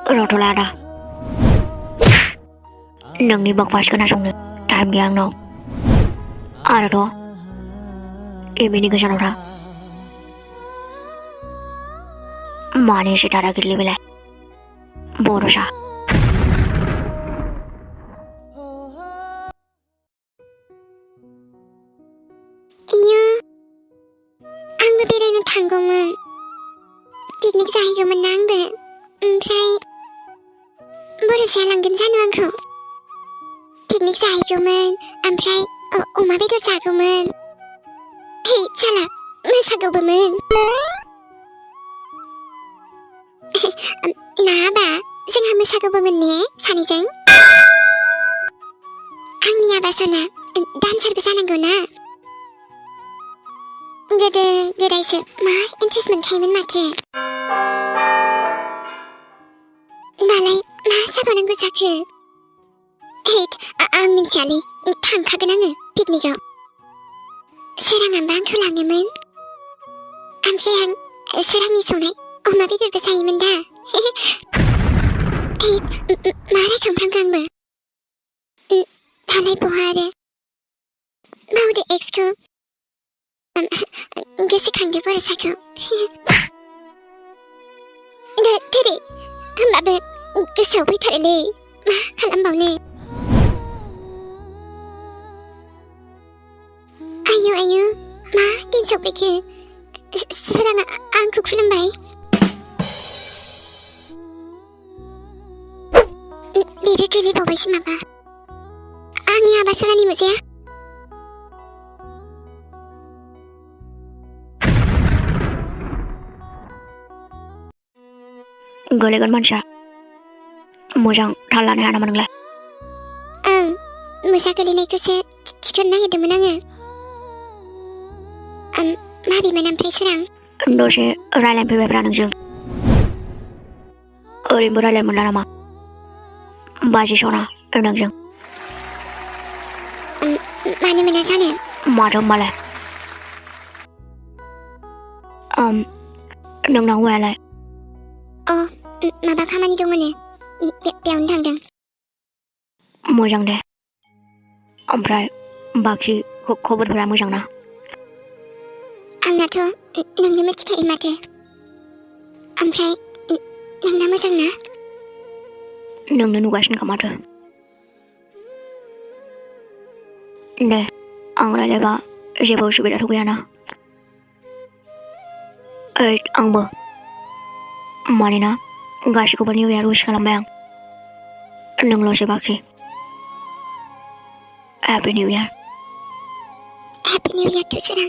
रथ'ला आदा नोंनि बकवास खोनासंनो टाइम गैया आंनाव आरोथ' एमिनि गोजानाव था मानो एसे दादा गिरलि बेलाय बर'सा आंबो बेरायनो थांगौमोन पिकनिक जाहैगौमोन ना आंबो ओमफ्राय बर'सा लांगोन जानो आंखौ पिकनिक जाहैगौमोन ओमफ्राय अमा बेदर जागौमोन हे साला मोसागौबोमोन ना आबा जोंहा मोसागौबोमोन ने सानैजों आंनि आबा सना डान्सारबो जानांगौ ना गोदो गोदायसो मा इन्ट्रेस्ट मोनखायोमोन माथो दालाय मा जाबावनांगौ जाखो हेद आं मिन्थियालै थांखागोन आङो पिकनिकआव सोराङाबा आंखौ लाङोमोन ओमफ्राय आं सोरांनि संनाय अमा बेदरबो जायोमोन दा हेद मा रायखांफ्रांखो आंबो दालाय बहा आरो बावदो एक्सखौ गोसोखांदो फरायसाखौ थोरै होमबाबो गोसोआव फैथारोलै मा खालामबावनो आयु मा दिन सफैखो सोराङा आंखौ खुलुमबाय बेबो गोलैबावबायसो माबा आंनि आबा सोरानि मोजाया गोलैगोन मानसिया मोजां थाल लानो हाया नामा नोंलाय ओं मोसा गोलैनायखौसो थिखोनो नागिरदोंमोन आङो माबेमोन ओमफ्राय सोरां दसे रायलायनो फैबायब्रा नोंजों ओरैनोबो रायलायनो मोनला नामा बाजि सना नोंजों मानो मोना जानो माथो होमबालाय नोंना हौवायालाय माबा खामानि दङनो बेयावनो थांदों मोजां दे ओमफ्राय बाखि खबरफोरा मोजां ना आंनाथ' नोंनो मिथिखायो माथो ओमफ्राय नोंना मोजां ना नोंनो नुगासिनोखा माथो दे आं रायलायबा जेबो उसुबिदाथ' गैयाना आंबो मानोना गासैखौबो निउ इयार उइस खालामबाय आं नोंल'सो बाखि हेपि निउ इयार टु सोरां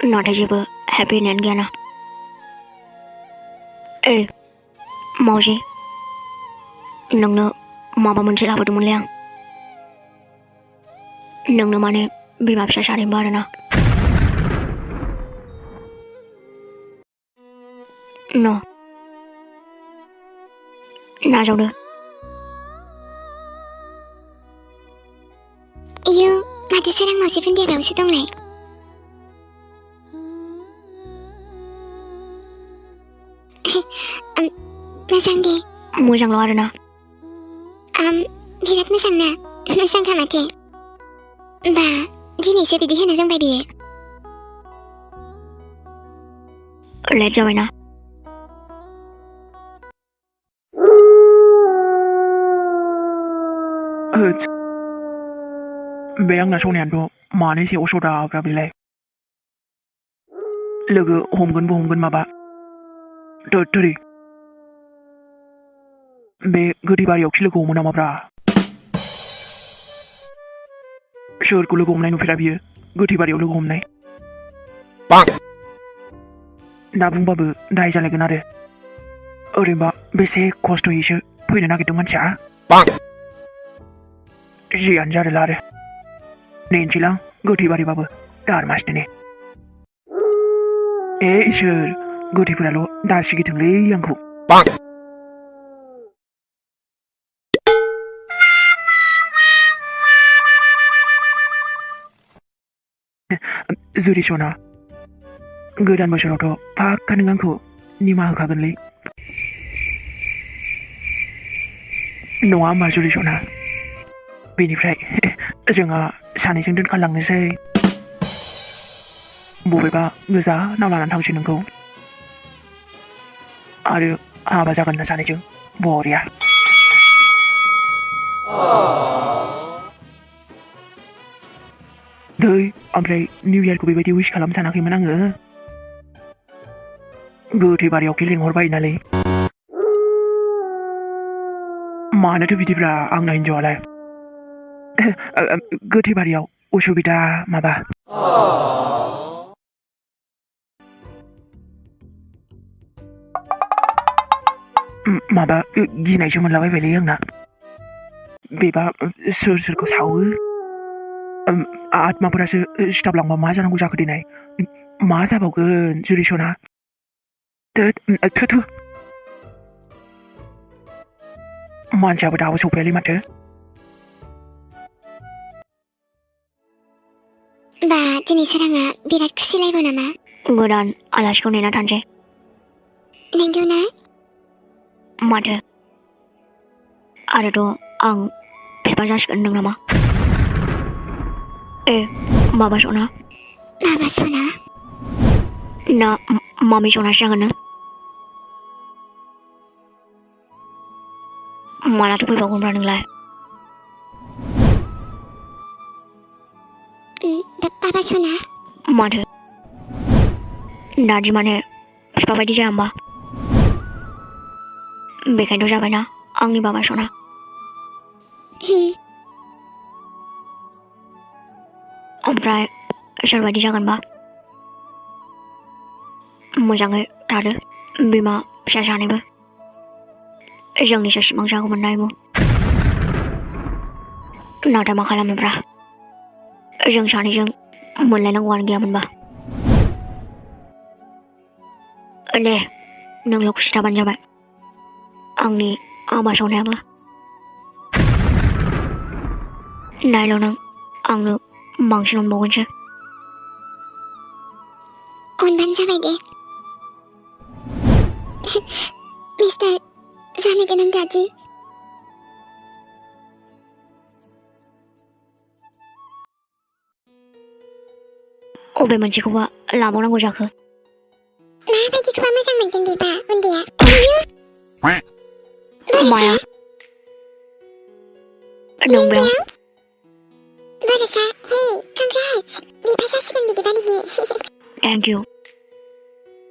नाथाय जेबो हेपि होननायानो गैयाना मावजि नोंनो माबा मोनसे लाबोदोंमोनलै आं नोंनो माने बिमा फिसा सानैबो आरोना नाजावदो इयो माथो सोरां मावजि बुन्दियाबावसो दंलाय मोजां दे मोजांल' आरोना बिराद मोजां ना मोजांखा माथो बा दिनैसो बिदि होनो रोंबाय बियो लेट जाबायना बे आंना सनायानोथ' मानो एसे असदाब्रा बेलाय लोगो हमगोन माबा थोरै बे गोदै बारियावखि लोगो हमो नामाब्रा सोरखौ लोगो हमनाय नुफेरा बियो गोथै बारियाव लोगो हमनाय दा बुंबाबो दाय जालायगोन आरो ओरैनोबा बेसे खस्थ'यैसो फैनो नागिरदों मानसिया जियानो जादोला आरो नेनोसैलां गोथै बारिबाबो दारमासनो इसोर गोथैफोराल' दासिगिथोंलै आंखौ जुदि सना गोदान बोसोरावथ' फाक्का नों आंखौ निमाहा होखागोनलै नङा होमबा जुलि सना बेनिफ्राय जोंहा सानैजों दोनखारलांनोसै बबेबा गोजानाव लानानै थांसै नोंखौ आरो हाबा जागोन ना सानैजों बरिया दै ओमफ्राय निउ इयारखौ बेबायदि उइस खालामनो सानाखैमोन आङो गोथै बारियाव लिंहरबाय नालाय मानोथो बिदिब्ला आंना हिनजावालाय गोथै बारियाव उसुबिदा माबा माबा गिनायसो मोनलाबायबायलै आंना बेबा सोर सोरखौ सावो आत्माफोरासो सिथाबलांबा मा जानांगौ जाखो देनाय मा जाबावगोन जुलि सना थु मानसियाबो दाबो सफैयालै माथो बा दिनै सोराङा बिराद खुसिलायगौ नामा गोदान आलासिखौ नेना थानोसै नंगौ ना माथो आरोथ' आं बिफा जासिगोन होनदों नामा माबा सना ना मामि सनासो जागोन नो मालाथो फैबावगोनब्रा नोंलाय बाबा सना माथो दादि माने बिफा बायदि जाया होमबा बेखायनोथ' जाबायना आंनि बाबा सना ओमफ्राय सोरबायदि जागोनबा मोजाङै थादो बिमा फिसा सानैबो जोंनिसो सिमां जागौमोन ना एमु नाथाय मा खालामनोब्रा जों सानैजों मोनलायनांगौआनो गैयामोनबा दे नोंल' खुसि थाबानो जाबाय आंनि आमा सनायाबो नायल' नों आंनो बांसिन अनबावगोनसो अनबानो जाबाय दे मिस्टार जानो गोनां दादि अबे मोनसेखौबा लाबावनांगौ जाखो माबायदिखौबा मोजां मोनगोन बेबा उन्दैया माया नों बेयाव बर'सा हे कंग्रेट्स बिफा जासिगोन बिदिबा नोङो थेंक इउ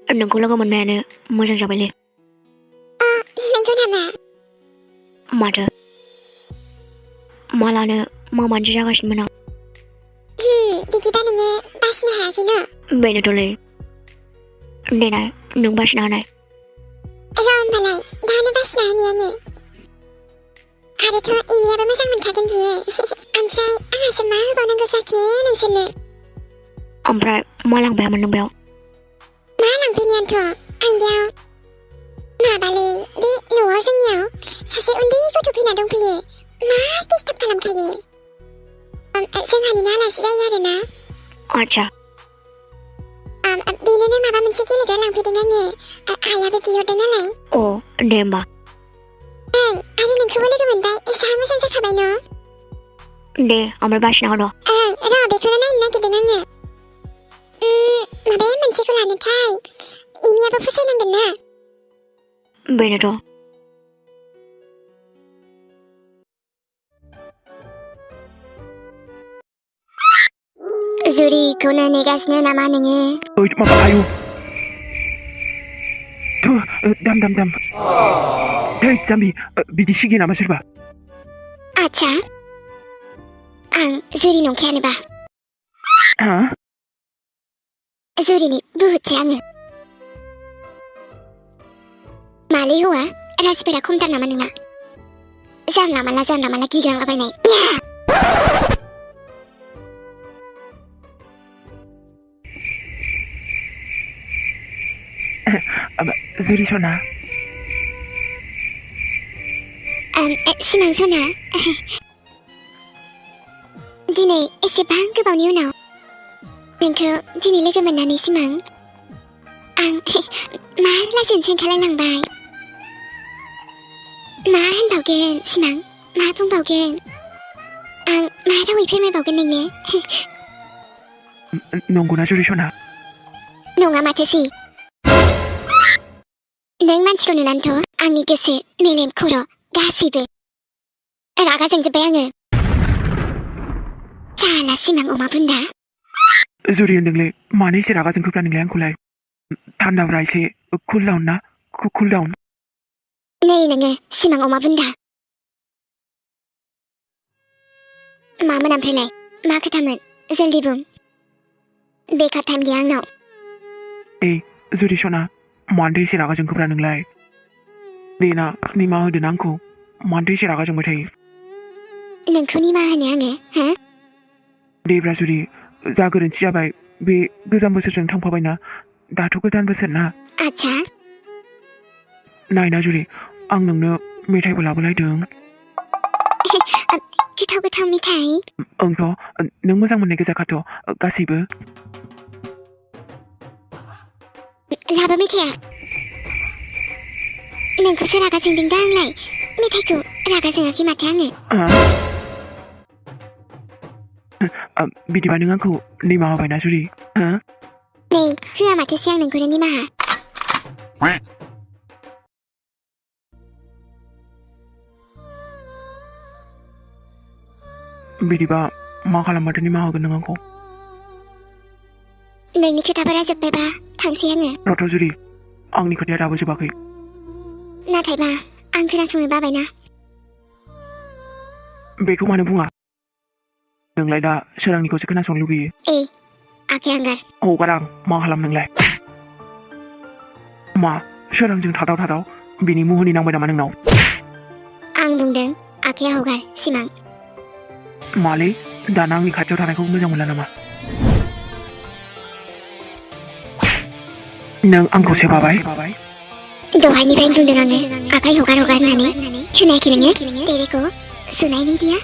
नोंखौ लोगो मोननायानो मोजां जाबायलै नंगौ नामा माथो मालानो मामानसो जागासिनोमोन आं बिदिबा नोङो बासिनो हायाखै ना बेनोथ'लै देनाय नों बासिनो हानाय र' होमबालाय दानो बासिना होनि आङो आरोथ' एमियाबो मोजां मोनखागोन बियो ओमफ्राय आंहासो मा होबावनांगौ जाखो नोंसोरनो ओमफ्राय मा लांफायामोन नों बेयाव मा लांफैनायानोथ' आं बेयाव माबालै बे न'आव जोंनियाव सासे उन्दै गथ' फैना दंफैयो मा डिस्टार्ब खालामखायो जोंहानिनो आलासि जायो आरोना आच्छा बेनोनो माबा मोनसे गेलेग्रा लांफैदों आङो आइयाबो बिहरदों नालाय अ दे होमबा आरो नोंखौबो लोगो मोनबाय एसा मोजां जाखाबाय न' दे ओमफ्राय बासिना होद' र' बेखौनो नायनो नागिरदों आङो माबे मोनसेखौ लानोथाय एमियाबो फसायनांगोन ना बेनोथ' जुरिखौनो नेगासिनो नामा नोङो माबा आयु दाम जाम्बि बिदि सिगि नामा सोरबा आच्छा आं जुरि नंखायानोबा जुरिनि बुहुदसो आङो मालै हौवा रासिफोरा खमथार नामा नोंना जानला मानला गिग्रांलाबायनाय जुरि सना सिमां सना दिनै एसेबां गोबावनि उनाव नोंखौ दिनै लोगो मोननानै सिमां आं मा लाजिनोसो ओंखारलायलांबाय मा होनबावगोन सिमां मा बुंबावगोन आं मा रावै फोरमायबावगोन नोंनो नंगौना जुरि सना नङा माथोसै नों मानसिखौ नुनानैथ' आंनि गोसो मेलेम खर' गासैबो रागा जोंजोब्बाय आङो साला सिमां अमा बुन्दा जुरि होनदोंलै मानो एसे रागा जोंखोब्रा नोंलाय आंखौलाय थान्दाब्रा एसे कुल डाउन ना कुल डाउन नै नोङो सिमां अमा बुन्दा मामोन ओमफ्रायलाय मा खोथामोन जल्दि बुं बेकार टाइम गैया आंनाव ए जुरि सना मानोथो एसे रागा जोंखोब्रा नोंलाय देना निमाहा होदो ना आंखौ मानोथो एसे रागा जोंबाय थायो नोंखौ निमाहा होनो आङो हो देब्रा जुरि जा गोरोन्थि जाबाय बे गोजाम बोसोरजों थांफाबायना दाथ' गोदान बोसोर ना आच्छा नायना जुरि आं नोंनो मेथाइबो लाबोलायदों गोथाव गोथाव मेथाइ ओंथ' नों मोजां मोननाय गोजाखाथ' गासैबो लाबो मेथाइया नोंखौसो रागा जोंदों दा आंलाय मेथाइखौ रागा जोङाखै माथो आङो बिदिबा नों आंखौ निमाहा होबायना जुरि नै होआ माथोसै आं नोंखौनो निमाहा बिदिबा मा खालामबाथो निमाहा होगोन नों आंखौ नोंनि खोथाफोरा जोब्बायबा थांसै आङो रथ' जुरि आंनि खोथाया दाबो जोबाखै नाथायबा आं खोनासंनो बाबायना बेखौ मानो बुङा नोंलाय दा सोरांनिखौसो खोनासंनो लुगैयो ए आखाइ आंगार हगार आं मा खालाम नोंलाय मा सोरांजों थादाव बिनि मुहनि नांबाय नामा नोंनाव आं बुंदों आखाइया हगार सिमां मालै दाना आंनि खाथियाव थानायखौ मोजां मोनला नामा नों आंखौ सेबाबाय दहायनिफ्रायनो बुंदों आङो आखाइ हगार होननानै खोनायाखै नोङो तेरेखौ सुनाय नहीं दिया